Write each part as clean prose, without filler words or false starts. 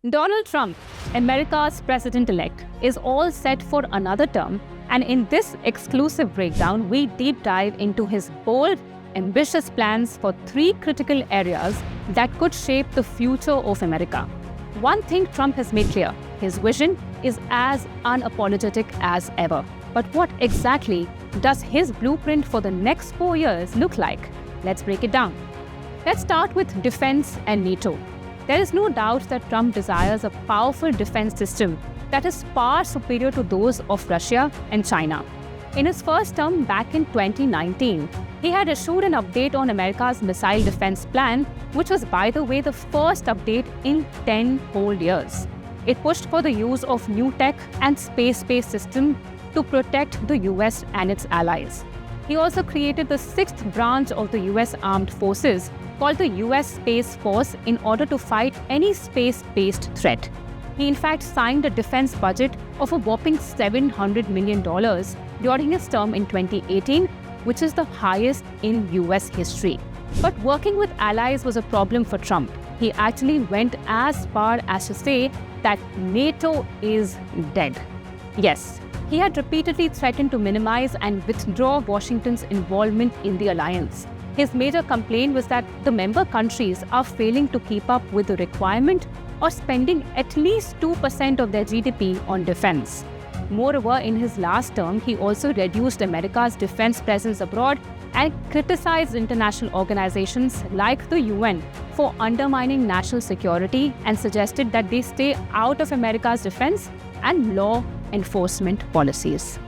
Donald Trump, America's president-elect, is all set for another term, and in this exclusive breakdown, we deep dive into his bold, ambitious plans for 3 critical areas that could shape the future of America. One thing Trump has made clear: his vision is as unapologetic as ever. But what exactly does his blueprint for the next 4 years look like? Let's break it down. Let's start with defense and NATO. There is no doubt that Trump desires a powerful defense system that is far superior to those of Russia and China. In his first term back in 2019, he had issued an update on America's missile defense plan, which was, by the way, the first update in 10 whole years. It pushed for the use of new tech and space-based systems to protect the US and its allies. He also created the 6th branch of the US Armed Forces, called the US Space Force, in order to fight any space-based threat. He in fact signed a defense budget of a whopping $700 million during his term in 2018, which is the highest in US history. But working with allies was a problem for Trump. He actually went as far as to say that NATO is dead. Yes, he had repeatedly threatened to minimize and withdraw Washington's involvement in the alliance. His major complaint was that the member countries are failing to keep up with the requirement or spending at least 2% of their GDP on defense. Moreover, in his last term, he also reduced America's defense presence abroad and criticized international organizations like the UN for undermining national security and suggested that they stay out of America's defense and law enforcement policies.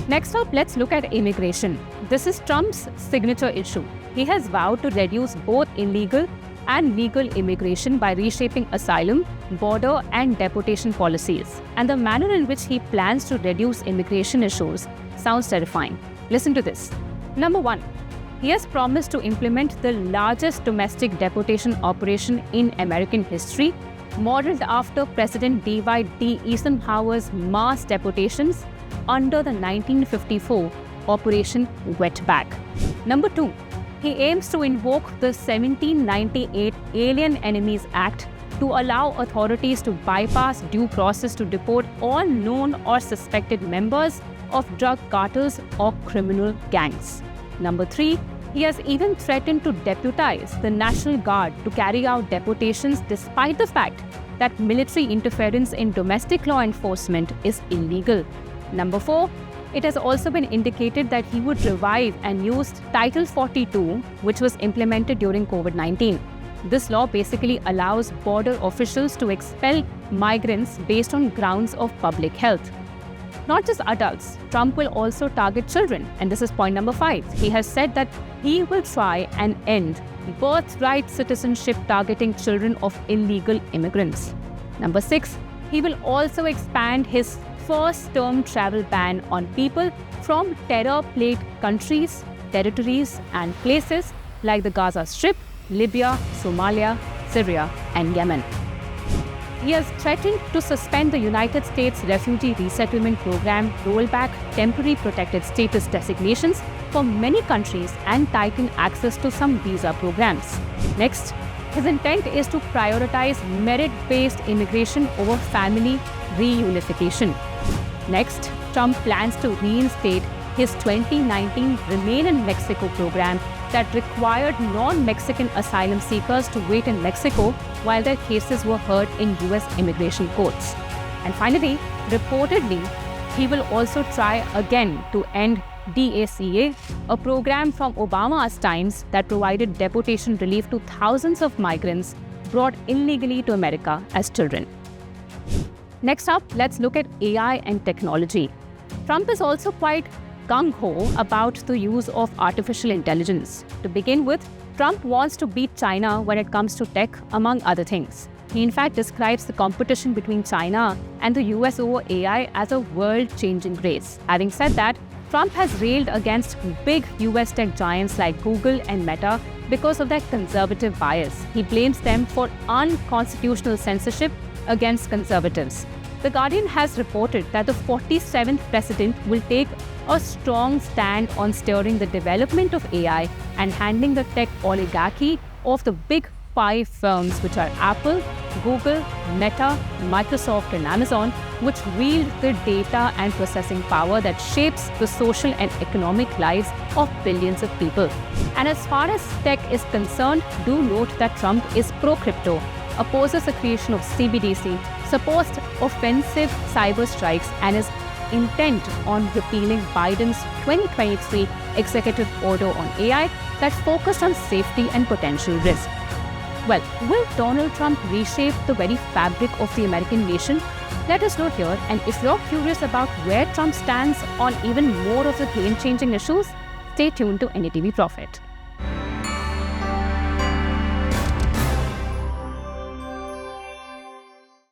Next up, let's look at immigration. This is Trump's signature issue. He has vowed to reduce both illegal and legal immigration by reshaping asylum, border and deportation policies. And the manner in which he plans to reduce immigration issues sounds terrifying. Listen to this. Number 1, he has promised to implement the largest domestic deportation operation in American history, modeled after President Dwight D. Eisenhower's mass deportations under the 1954 Operation Wetback. Number 2, he aims to invoke the 1798 Alien Enemies Act to allow authorities to bypass due process to deport all known or suspected members of drug cartels or criminal gangs. Number 3, he has even threatened to deputize the National Guard to carry out deportations despite the fact that military interference in domestic law enforcement is illegal. Number 4, it has also been indicated that he would revive and use Title 42, which was implemented during COVID-19. This law basically allows border officials to expel migrants based on grounds of public health. Not just adults, Trump will also target children, and this is point number 5. He has said that he will try and end birthright citizenship targeting children of illegal immigrants. Number 6, he will also expand his first-term travel ban on people from terror-plagued countries, territories, and places like the Gaza Strip, Libya, Somalia, Syria, and Yemen. He has threatened to suspend the United States Refugee Resettlement Program, roll back temporary protected status designations for many countries, and tighten access to some visa programs. Next, his intent is to prioritize merit-based immigration over family reunification. Next, Trump plans to reinstate his 2019 Remain in Mexico program that required non-Mexican asylum seekers to wait in Mexico while their cases were heard in US immigration courts. And finally, reportedly, he will also try again to end DACA, a program from Obama's times that provided deportation relief to thousands of migrants brought illegally to America as children. Next up, let's look at AI and technology. Trump is also quite gung-ho about the use of artificial intelligence. To begin with, Trump wants to beat China when it comes to tech, among other things. He in fact describes the competition between China and the US over AI as a world-changing race. Having said that, Trump has railed against big US tech giants like Google and Meta because of their conservative bias. He blames them for unconstitutional censorship against conservatives. The Guardian has reported that the 47th president will take a strong stand on steering the development of AI and handling the tech oligarchy of the big 5 firms, which are Apple, Google, Meta, Microsoft, and Amazon, which wield the data and processing power that shapes the social and economic lives of billions of people. And as far as tech is concerned, do note that Trump is pro-crypto, opposes the creation of CBDC, supports offensive cyber strikes, and is intent on repealing Biden's 2023 executive order on AI that focused on safety and potential risk. Well, will Donald Trump reshape the very fabric of the American nation? Let us know here, and if you're curious about where Trump stands on even more of the game-changing issues, stay tuned to NDTV Profit.